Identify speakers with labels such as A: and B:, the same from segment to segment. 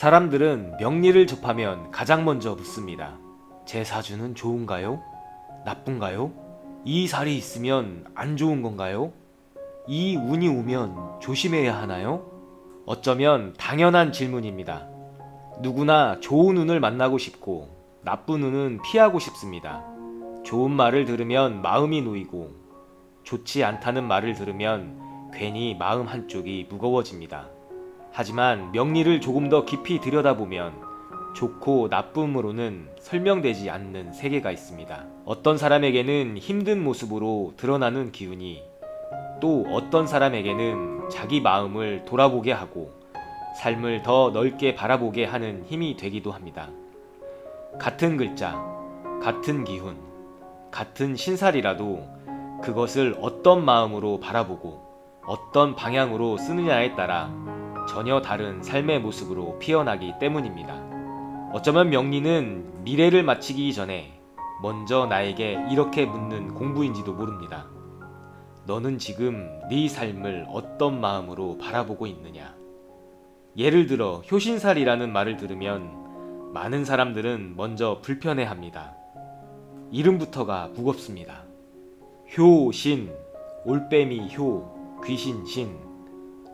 A: 사람들은 명리를 접하면 가장 먼저 묻습니다. 제 사주는 좋은가요? 나쁜가요? 이 살이 있으면 안 좋은 건가요? 이 운이 오면 조심해야 하나요? 어쩌면 당연한 질문입니다. 누구나 좋은 운을 만나고 싶고 나쁜 운은 피하고 싶습니다. 좋은 말을 들으면 마음이 놓이고 좋지 않다는 말을 들으면 괜히 마음 한쪽이 무거워집니다. 하지만 명리를 조금 더 깊이 들여다보면 좋고 나쁨으로는 설명되지 않는 세계가 있습니다. 어떤 사람에게는 힘든 모습으로 드러나는 기운이 또 어떤 사람에게는 자기 마음을 돌아보게 하고 삶을 더 넓게 바라보게 하는 힘이 되기도 합니다. 같은 글자, 같은 기운, 같은 신살이라도 그것을 어떤 마음으로 바라보고 어떤 방향으로 쓰느냐에 따라 전혀 다른 삶의 모습으로 피어나기 때문입니다. 어쩌면 명리는 미래를 맞히기 전에 먼저 나에게 이렇게 묻는 공부인지도 모릅니다. 너는 지금 네 삶을 어떤 마음으로 바라보고 있느냐? 예를 들어 효신살이라는 말을 들으면 많은 사람들은 먼저 불편해합니다. 이름부터가 무겁습니다. 효신, 올빼미 효, 귀신 신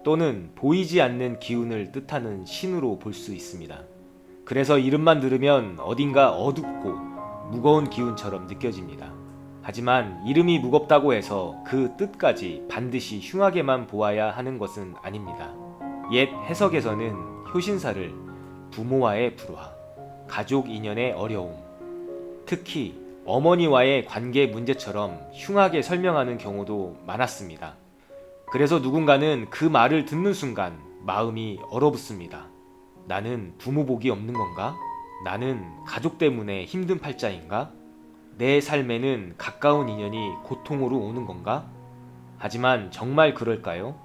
A: 또는 보이지 않는 기운을 뜻하는 신으로 볼 수 있습니다. 그래서 이름만 들으면 어딘가 어둡고 무거운 기운처럼 느껴집니다. 하지만 이름이 무겁다고 해서 그 뜻까지 반드시 흉하게만 보아야 하는 것은 아닙니다. 옛 해석에서는 효신사를 부모와의 불화, 가족 인연의 어려움, 특히 어머니와의 관계 문제처럼 흉하게 설명하는 경우도 많았습니다. 그래서 누군가는 그 말을 듣는 순간 마음이 얼어붙습니다. 나는 부모 복이 없는 건가? 나는 가족 때문에 힘든 팔자인가? 내 삶에는 가까운 인연이 고통으로 오는 건가? 하지만 정말 그럴까요?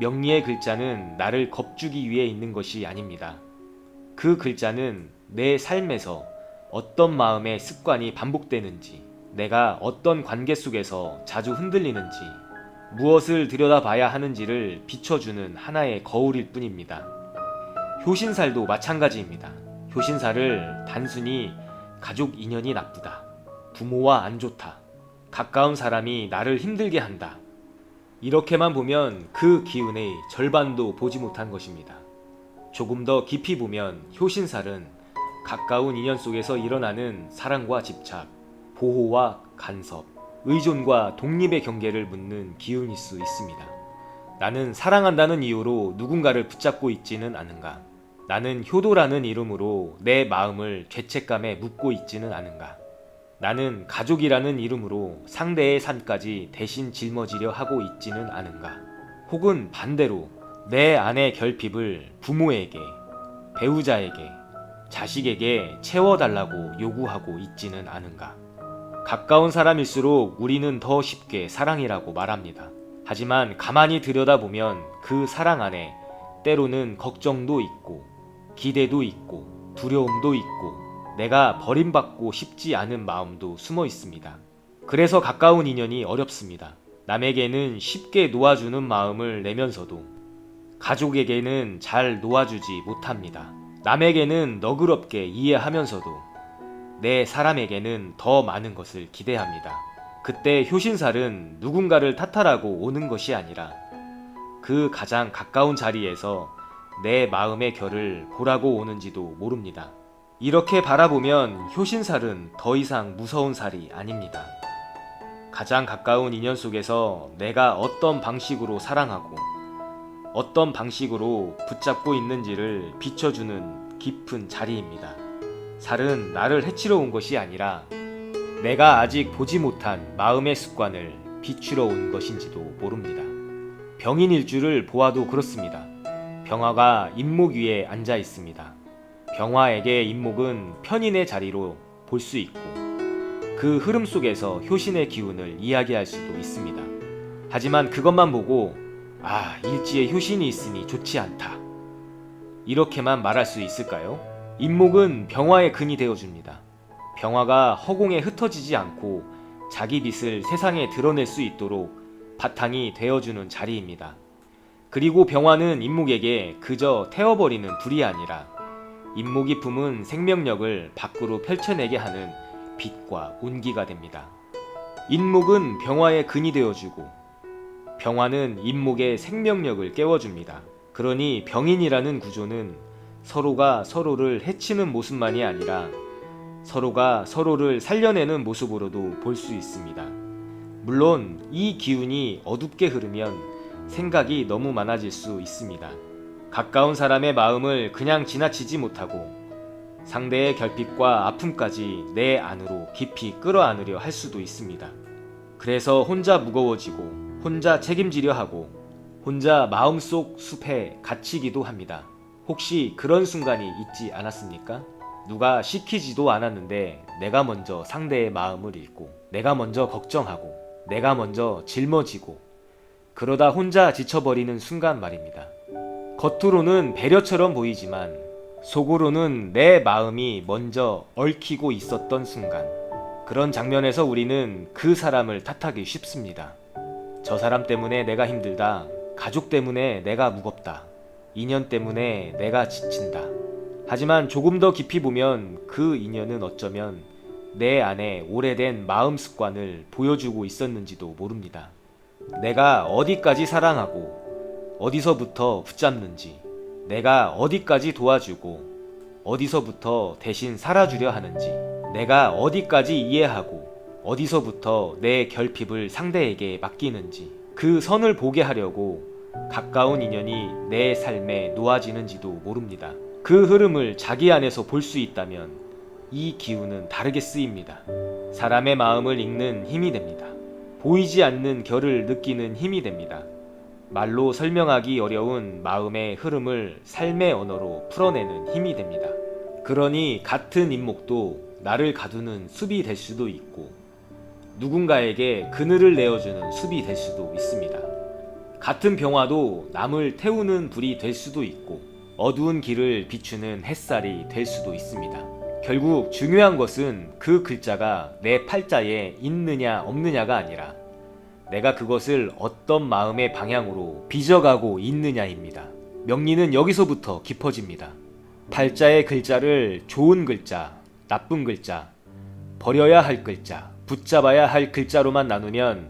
A: 명리의 글자는 나를 겁주기 위해 있는 것이 아닙니다. 그 글자는 내 삶에서 어떤 마음의 습관이 반복되는지, 내가 어떤 관계 속에서 자주 흔들리는지, 무엇을 들여다봐야 하는지를 비춰주는 하나의 거울일 뿐입니다. 효신살도 마찬가지입니다. 효신살을 단순히 가족 인연이 나쁘다, 부모와 안 좋다, 가까운 사람이 나를 힘들게 한다, 이렇게만 보면 그 기운의 절반도 보지 못한 것입니다. 조금 더 깊이 보면 효신살은 가까운 인연 속에서 일어나는 사랑과 집착, 보호와 간섭, 의존과 독립의 경계를 묻는 기운일 수 있습니다. 나는 사랑한다는 이유로 누군가를 붙잡고 있지는 않은가? 나는 효도라는 이름으로 내 마음을 죄책감에 묻고 있지는 않은가? 나는 가족이라는 이름으로 상대의 삶까지 대신 짊어지려 하고 있지는 않은가? 혹은 반대로 내 안의 결핍을 부모에게, 배우자에게, 자식에게 채워달라고 요구하고 있지는 않은가? 가까운 사람일수록 우리는 더 쉽게 사랑이라고 말합니다. 하지만 가만히 들여다보면 그 사랑 안에 때로는 걱정도 있고 기대도 있고 두려움도 있고 내가 버림받고 싶지 않은 마음도 숨어 있습니다. 그래서 가까운 인연이 어렵습니다. 남에게는 쉽게 놓아주는 마음을 내면서도 가족에게는 잘 놓아주지 못합니다. 남에게는 너그럽게 이해하면서도 내 사람에게는 더 많은 것을 기대합니다. 그때 효신살은 누군가를 탓하라고 오는 것이 아니라 그 가장 가까운 자리에서 내 마음의 결을 보라고 오는지도 모릅니다. 이렇게 바라보면 효신살은 더 이상 무서운 살이 아닙니다. 가장 가까운 인연 속에서 내가 어떤 방식으로 사랑하고 어떤 방식으로 붙잡고 있는지를 비춰주는 깊은 자리입니다. 살은 나를 해치러 온 것이 아니라 내가 아직 보지 못한 마음의 습관을 비추러 온 것인지도 모릅니다. 병인일주를 보아도 그렇습니다. 병화가 임목 위에 앉아 있습니다. 병화에게 임목은 편인의 자리로 볼 수 있고 그 흐름 속에서 효신의 기운을 이야기할 수도 있습니다. 하지만 그것만 보고 일지에 효신이 있으니 좋지 않다, 이렇게만 말할 수 있을까요? 임목은 병화의 근이 되어줍니다. 병화가 허공에 흩어지지 않고 자기 빛을 세상에 드러낼 수 있도록 바탕이 되어주는 자리입니다. 그리고 병화는 임목에게 그저 태워버리는 불이 아니라 인목이 품은 생명력을 밖으로 펼쳐내게 하는 빛과 온기가 됩니다. 인목은 병화의 근이 되어주고 병화는 인목의 생명력을 깨워줍니다. 그러니 병인이라는 구조는 서로가 서로를 해치는 모습만이 아니라 서로가 서로를 살려내는 모습으로도 볼 수 있습니다. 물론 이 기운이 어둡게 흐르면 생각이 너무 많아질 수 있습니다. 가까운 사람의 마음을 그냥 지나치지 못하고 상대의 결핍과 아픔까지 내 안으로 깊이 끌어안으려 할 수도 있습니다. 그래서 혼자 무거워지고 혼자 책임지려 하고 혼자 마음속 숲에 갇히기도 합니다. 혹시 그런 순간이 있지 않았습니까? 누가 시키지도 않았는데 내가 먼저 상대의 마음을 읽고 내가 먼저 걱정하고 내가 먼저 짊어지고 그러다 혼자 지쳐버리는 순간 말입니다. 겉으로는 배려처럼 보이지만 속으로는 내 마음이 먼저 얽히고 있었던 순간, 그런 장면에서 우리는 그 사람을 탓하기 쉽습니다. 저 사람 때문에 내가 힘들다. 가족 때문에 내가 무겁다. 인연 때문에 내가 지친다. 하지만 조금 더 깊이 보면 그 인연은 어쩌면 내 안에 오래된 마음 습관을 보여주고 있었는지도 모릅니다. 내가 어디까지 사랑하고 어디서부터 붙잡는지, 내가 어디까지 도와주고 어디서부터 대신 살아주려 하는지, 내가 어디까지 이해하고 어디서부터 내 결핍을 상대에게 맡기는지, 그 선을 보게 하려고 가까운 인연이 내 삶에 놓아지는지도 모릅니다. 그 흐름을 자기 안에서 볼 수 있다면 이 기운은 다르게 쓰입니다. 사람의 마음을 읽는 힘이 됩니다. 보이지 않는 결을 느끼는 힘이 됩니다. 말로 설명하기 어려운 마음의 흐름을 삶의 언어로 풀어내는 힘이 됩니다. 그러니 같은 인목도 나를 가두는 숲이 될 수도 있고 누군가에게 그늘을 내어주는 숲이 될 수도 있습니다. 같은 병화도 남을 태우는 불이 될 수도 있고 어두운 길을 비추는 햇살이 될 수도 있습니다. 결국 중요한 것은 그 글자가 내 팔자에 있느냐 없느냐가 아니라 내가 그것을 어떤 마음의 방향으로 빚어가고 있느냐입니다. 명리는 여기서부터 깊어집니다. 팔자의 글자를 좋은 글자, 나쁜 글자, 버려야 할 글자, 붙잡아야 할 글자로만 나누면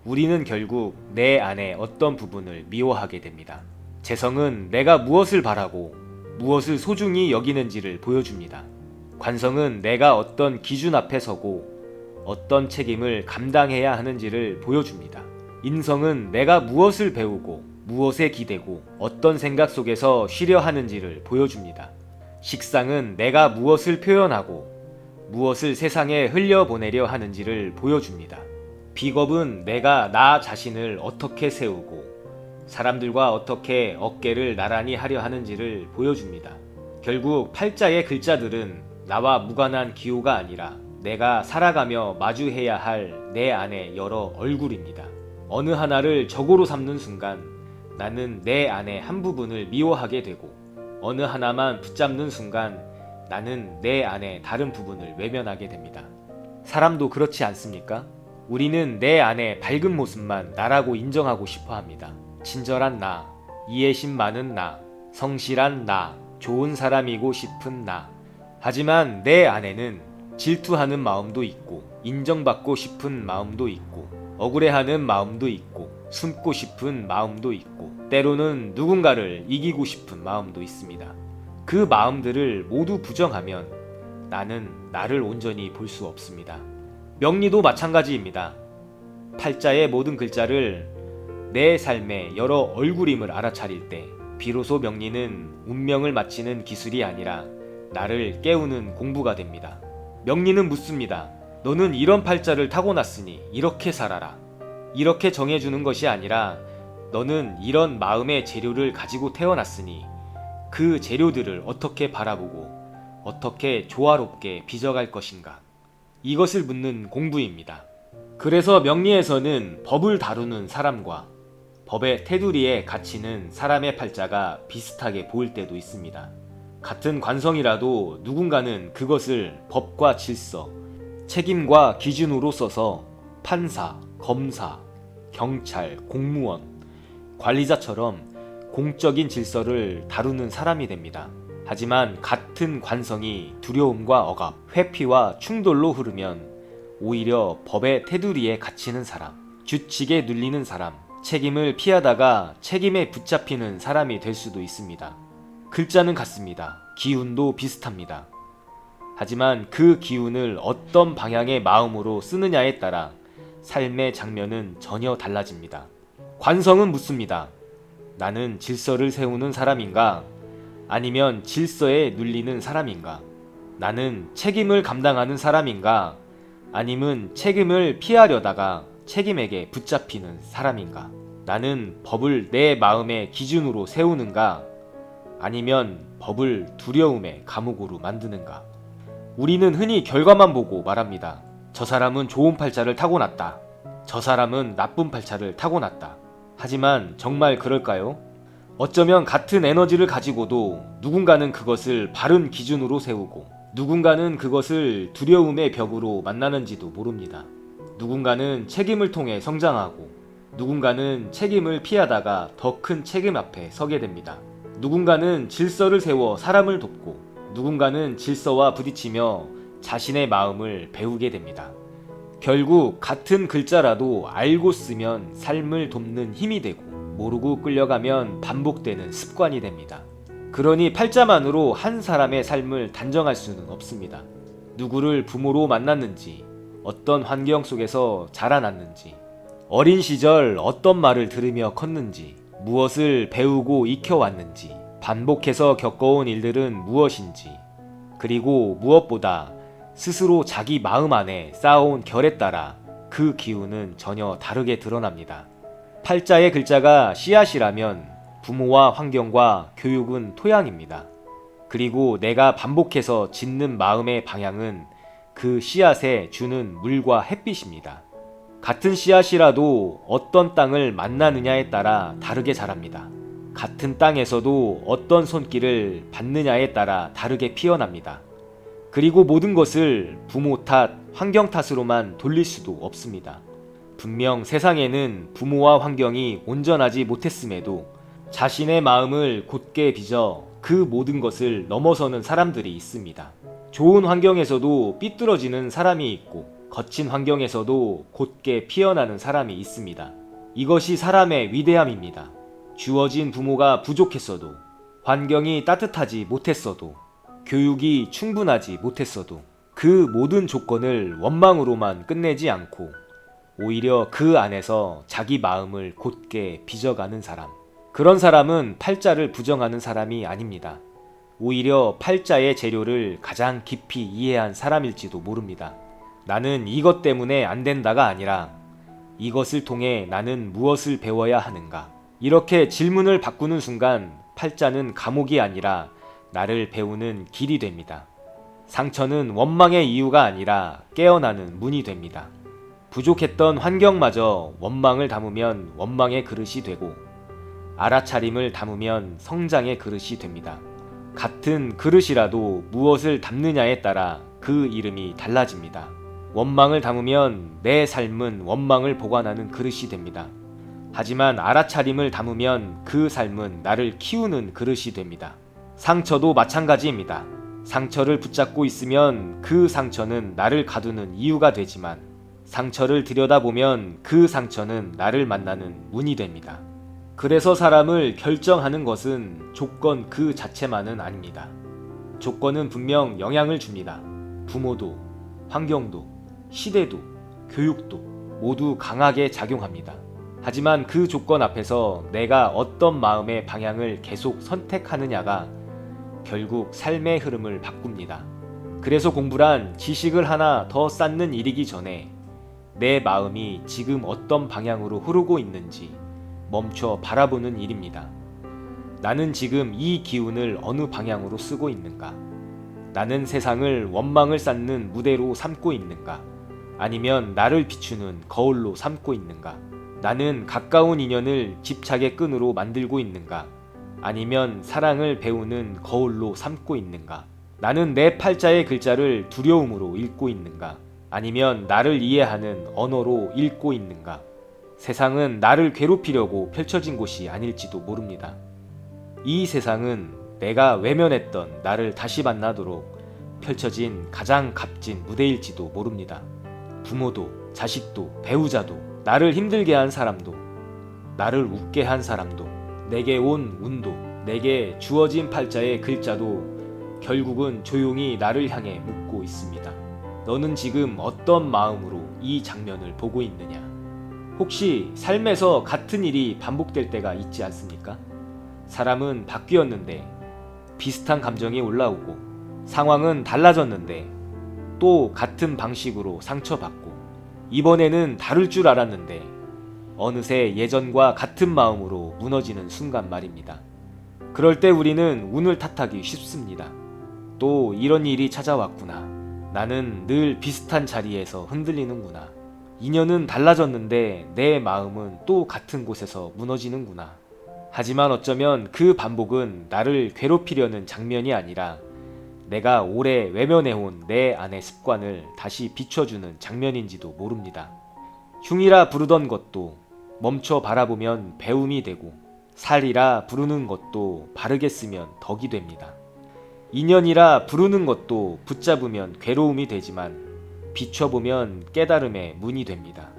A: 우리는 결국 내 안에 어떤 부분을 미워하게 됩니다. 재성은 내가 무엇을 바라고 무엇을 소중히 여기는지를 보여줍니다. 관성은 내가 어떤 기준 앞에 서고 어떤 책임을 감당해야 하는지를 보여줍니다. 인성은 내가 무엇을 배우고 무엇에 기대고 어떤 생각 속에서 쉬려 하는지를 보여줍니다. 식상은 내가 무엇을 표현하고 무엇을 세상에 흘려보내려 하는지를 보여줍니다. 비겁은 내가 나 자신을 어떻게 세우고 사람들과 어떻게 어깨를 나란히 하려 하는지를 보여줍니다. 결국 팔자의 글자들은 나와 무관한 기호가 아니라 내가 살아가며 마주해야 할 내 안의 여러 얼굴입니다. 어느 하나를 적으로 삼는 순간 나는 내 안의 한 부분을 미워하게 되고 어느 하나만 붙잡는 순간 나는 내 안의 다른 부분을 외면하게 됩니다. 사람도 그렇지 않습니까? 우리는 내 안의 밝은 모습만 나라고 인정하고 싶어 합니다. 친절한 나, 이해심 많은 나, 성실한 나, 좋은 사람이고 싶은 나. 하지만 내 안에는 질투하는 마음도 있고 인정받고 싶은 마음도 있고 억울해하는 마음도 있고 숨고 싶은 마음도 있고 때로는 누군가를 이기고 싶은 마음도 있습니다. 그 마음들을 모두 부정하면 나는 나를 온전히 볼 수 없습니다. 명리도 마찬가지입니다. 팔자의 모든 글자를 내 삶의 여러 얼굴임을 알아차릴 때 비로소 명리는 운명을 맞히는 기술이 아니라 나를 깨우는 공부가 됩니다. 명리는 묻습니다. 너는 이런 팔자를 타고났으니 이렇게 살아라. 이렇게 정해주는 것이 아니라 너는 이런 마음의 재료를 가지고 태어났으니 그 재료들을 어떻게 바라보고 어떻게 조화롭게 빚어갈 것인가. 이것을 묻는 공부입니다. 그래서 명리에서는 법을 다루는 사람과 법의 테두리에 갇히는 사람의 팔자가 비슷하게 보일 때도 있습니다. 같은 관성이라도 누군가는 그것을 법과 질서, 책임과 기준으로 써서 판사, 검사, 경찰, 공무원, 관리자처럼 공적인 질서를 다루는 사람이 됩니다. 하지만 같은 관성이 두려움과 억압, 회피와 충돌로 흐르면 오히려 법의 테두리에 갇히는 사람, 규칙에 눌리는 사람, 책임을 피하다가 책임에 붙잡히는 사람이 될 수도 있습니다. 글자는 같습니다. 기운도 비슷합니다. 하지만 그 기운을 어떤 방향의 마음으로 쓰느냐에 따라 삶의 장면은 전혀 달라집니다. 관성은 묻습니다. 나는 질서를 세우는 사람인가? 아니면 질서에 눌리는 사람인가? 나는 책임을 감당하는 사람인가? 아니면 책임을 피하려다가 책임에게 붙잡히는 사람인가? 나는 법을 내 마음의 기준으로 세우는가? 아니면 법을 두려움의 감옥으로 만드는가? 우리는 흔히 결과만 보고 말합니다. 저 사람은 좋은 팔자를 타고났다. 저 사람은 나쁜 팔자를 타고났다. 하지만 정말 그럴까요? 어쩌면 같은 에너지를 가지고도 누군가는 그것을 바른 기준으로 세우고 누군가는 그것을 두려움의 벽으로 만나는지도 모릅니다. 누군가는 책임을 통해 성장하고 누군가는 책임을 피하다가 더 큰 책임 앞에 서게 됩니다. 누군가는 질서를 세워 사람을 돕고 누군가는 질서와 부딪히며 자신의 마음을 배우게 됩니다. 결국 같은 글자라도 알고 쓰면 삶을 돕는 힘이 되고 모르고 끌려가면 반복되는 습관이 됩니다. 그러니 팔자만으로 한 사람의 삶을 단정할 수는 없습니다. 누구를 부모로 만났는지, 어떤 환경 속에서 자라났는지, 어린 시절 어떤 말을 들으며 컸는지, 무엇을 배우고 익혀왔는지, 반복해서 겪어온 일들은 무엇인지, 그리고 무엇보다 스스로 자기 마음 안에 쌓아온 결에 따라 그 기운은 전혀 다르게 드러납니다. 팔자의 글자가 씨앗이라면 부모와 환경과 교육은 토양입니다. 그리고 내가 반복해서 짓는 마음의 방향은 그 씨앗에 주는 물과 햇빛입니다. 같은 씨앗이라도 어떤 땅을 만나느냐에 따라 다르게 자랍니다. 같은 땅에서도 어떤 손길을 받느냐에 따라 다르게 피어납니다. 그리고 모든 것을 부모 탓, 환경 탓으로만 돌릴 수도 없습니다. 분명 세상에는 부모와 환경이 온전하지 못했음에도 자신의 마음을 곧게 빚어 그 모든 것을 넘어서는 사람들이 있습니다. 좋은 환경에서도 삐뚤어지는 사람이 있고 거친 환경에서도 곧게 피어나는 사람이 있습니다. 이것이 사람의 위대함입니다. 주어진 부모가 부족했어도, 환경이 따뜻하지 못했어도, 교육이 충분하지 못했어도 그 모든 조건을 원망으로만 끝내지 않고 오히려 그 안에서 자기 마음을 곧게 빚어가는 사람, 그런 사람은 팔자를 부정하는 사람이 아닙니다. 오히려 팔자의 재료를 가장 깊이 이해한 사람일지도 모릅니다. 나는 이것 때문에 안 된다가 아니라 이것을 통해 나는 무엇을 배워야 하는가? 이렇게 질문을 바꾸는 순간 팔자는 감옥이 아니라 나를 배우는 길이 됩니다. 상처는 원망의 이유가 아니라 깨어나는 문이 됩니다. 부족했던 환경마저 원망을 담으면 원망의 그릇이 되고 알아차림을 담으면 성장의 그릇이 됩니다. 같은 그릇이라도 무엇을 담느냐에 따라 그 이름이 달라집니다. 원망을 담으면 내 삶은 원망을 보관하는 그릇이 됩니다. 하지만 알아차림을 담으면 그 삶은 나를 키우는 그릇이 됩니다. 상처도 마찬가지입니다. 상처를 붙잡고 있으면 그 상처는 나를 가두는 이유가 되지만 상처를 들여다보면 그 상처는 나를 만나는 문이 됩니다. 그래서 사람을 결정하는 것은 조건 그 자체만은 아닙니다. 조건은 분명 영향을 줍니다. 부모도, 환경도, 시대도, 교육도 모두 강하게 작용합니다. 하지만 그 조건 앞에서 내가 어떤 마음의 방향을 계속 선택하느냐가 결국 삶의 흐름을 바꿉니다. 그래서 공부란 지식을 하나 더 쌓는 일이기 전에 내 마음이 지금 어떤 방향으로 흐르고 있는지 멈춰 바라보는 일입니다. 나는 지금 이 기운을 어느 방향으로 쓰고 있는가? 나는 세상을 원망을 쌓는 무대로 삼고 있는가? 아니면 나를 비추는 거울로 삼고 있는가? 나는 가까운 인연을 집착의 끈으로 만들고 있는가? 아니면 사랑을 배우는 거울로 삼고 있는가? 나는 내 팔자의 글자를 두려움으로 읽고 있는가? 아니면 나를 이해하는 언어로 읽고 있는가? 세상은 나를 괴롭히려고 펼쳐진 곳이 아닐지도 모릅니다. 이 세상은 내가 외면했던 나를 다시 만나도록 펼쳐진 가장 값진 무대일지도 모릅니다. 부모도, 자식도, 배우자도, 나를 힘들게 한 사람도, 나를 웃게 한 사람도, 내게 온 운도, 내게 주어진 팔자의 글자도 결국은 조용히 나를 향해 묻고 있습니다. 너는 지금 어떤 마음으로 이 장면을 보고 있느냐? 혹시 삶에서 같은 일이 반복될 때가 있지 않습니까? 사람은 바뀌었는데 비슷한 감정이 올라오고, 상황은 달라졌는데 또 같은 방식으로 상처받고, 이번에는 다를 줄 알았는데 어느새 예전과 같은 마음으로 무너지는 순간 말입니다. 그럴 때 우리는 운을 탓하기 쉽습니다. 또 이런 일이 찾아왔구나. 나는 늘 비슷한 자리에서 흔들리는구나. 인연은 달라졌는데 내 마음은 또 같은 곳에서 무너지는구나. 하지만 어쩌면 그 반복은 나를 괴롭히려는 장면이 아니라 내가 오래 외면해온 내 안의 습관을 다시 비춰주는 장면인지도 모릅니다. 흉이라 부르던 것도 멈춰 바라보면 배움이 되고, 살이라 부르는 것도 바르게 쓰면 덕이 됩니다. 인연이라 부르는 것도 붙잡으면 괴로움이 되지만 비춰보면 깨달음의 문이 됩니다.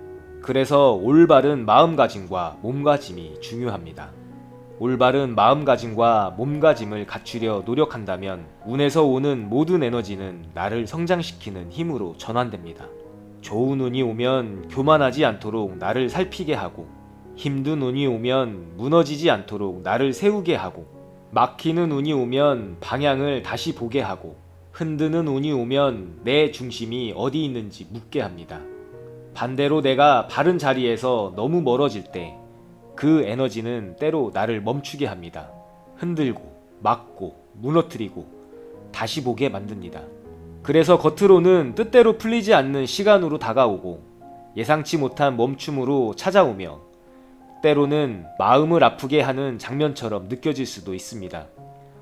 A: 그래서 올바른 마음가짐과 몸가짐이 중요합니다. 올바른 마음가짐과 몸가짐을 갖추려 노력한다면 운에서 오는 모든 에너지는 나를 성장시키는 힘으로 전환됩니다. 좋은 운이 오면 교만하지 않도록 나를 살피게 하고, 힘든 운이 오면 무너지지 않도록 나를 세우게 하고, 막히는 운이 오면 방향을 다시 보게 하고, 흔드는 운이 오면 내 중심이 어디 있는지 묻게 합니다. 반대로 내가 바른 자리에서 너무 멀어질 때 그 에너지는 때로 나를 멈추게 합니다. 흔들고, 막고, 무너뜨리고, 다시 보게 만듭니다. 그래서 겉으로는 뜻대로 풀리지 않는 시간으로 다가오고, 예상치 못한 멈춤으로 찾아오며, 때로는 마음을 아프게 하는 장면처럼 느껴질 수도 있습니다.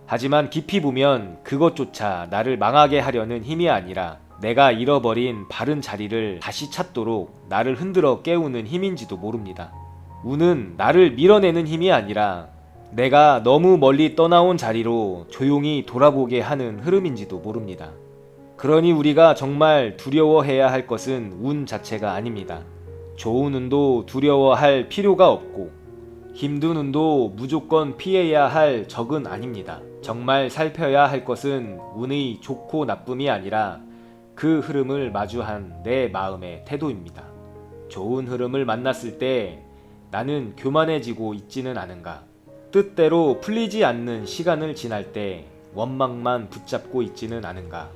A: 하지만 깊이 보면 그것조차 나를 망하게 하려는 힘이 아니라 내가 잃어버린 바른 자리를 다시 찾도록 나를 흔들어 깨우는 힘인지도 모릅니다. 운은 나를 밀어내는 힘이 아니라 내가 너무 멀리 떠나온 자리로 조용히 돌아보게 하는 흐름인지도 모릅니다. 그러니 우리가 정말 두려워해야 할 것은 운 자체가 아닙니다. 좋은 운도 두려워할 필요가 없고, 힘든 운도 무조건 피해야 할 적은 아닙니다. 정말 살펴야 할 것은 운의 좋고 나쁨이 아니라 그 흐름을 마주한 내 마음의 태도입니다. 좋은 흐름을 만났을 때 나는 교만해지고 있지는 않은가? 뜻대로 풀리지 않는 시간을 지날 때 원망만 붙잡고 있지는 않은가?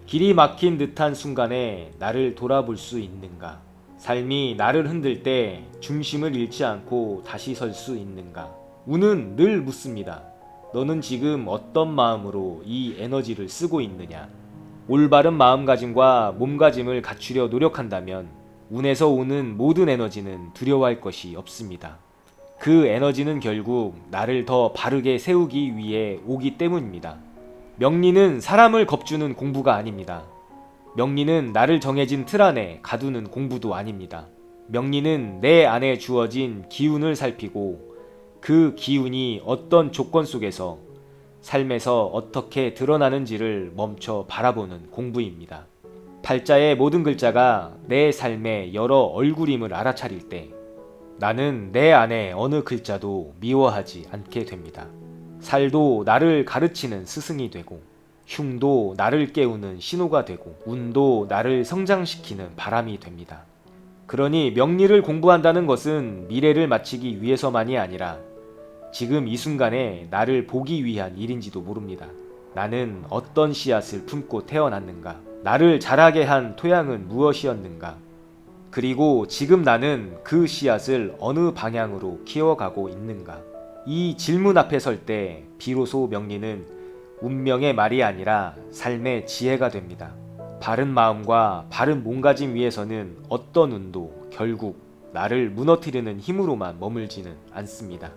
A: 길이 막힌 듯한 순간에 나를 돌아볼 수 있는가? 삶이 나를 흔들 때 중심을 잃지 않고 다시 설 수 있는가? 운은 늘 묻습니다. 너는 지금 어떤 마음으로 이 에너지를 쓰고 있느냐? 올바른 마음가짐과 몸가짐을 갖추려 노력한다면 운에서 오는 모든 에너지는 두려워할 것이 없습니다. 그 에너지는 결국 나를 더 바르게 세우기 위해 오기 때문입니다. 명리는 사람을 겁주는 공부가 아닙니다. 명리는 나를 정해진 틀 안에 가두는 공부도 아닙니다. 명리는 내 안에 주어진 기운을 살피고 그 기운이 어떤 조건 속에서 삶에서 어떻게 드러나는지를 멈춰 바라보는 공부입니다. 팔자의 모든 글자가 내 삶의 여러 얼굴임을 알아차릴 때 나는 내 안에 어느 글자도 미워하지 않게 됩니다. 살도 나를 가르치는 스승이 되고, 흉도 나를 깨우는 신호가 되고, 운도 나를 성장시키는 바람이 됩니다. 그러니 명리를 공부한다는 것은 미래를 맞추기 위해서만이 아니라 지금 이 순간에 나를 보기 위한 일인지도 모릅니다. 나는 어떤 씨앗을 품고 태어났는가? 나를 자라게 한 토양은 무엇이었는가? 그리고 지금 나는 그 씨앗을 어느 방향으로 키워가고 있는가? 이 질문 앞에 설 때 비로소 명리는 운명의 말이 아니라 삶의 지혜가 됩니다. 바른 마음과 바른 몸가짐 위에서는 어떤 운도 결국 나를 무너뜨리는 힘으로만 머물지는 않습니다.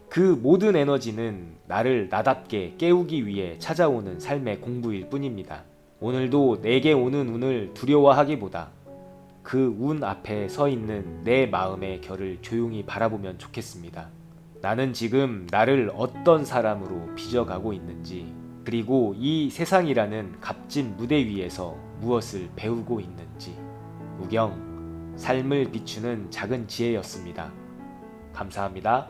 A: 그 모든 에너지는 나를 나답게 깨우기 위해 찾아오는 삶의 공부일 뿐입니다. 오늘도 내게 오는 운을 두려워하기보다 그 운 앞에 서 있는 내 마음의 결을 조용히 바라보면 좋겠습니다. 나는 지금 나를 어떤 사람으로 빚어가고 있는지, 그리고 이 세상이라는 값진 무대 위에서 무엇을 배우고 있는지. 우경, 삶을 비추는 작은 지혜였습니다. 감사합니다.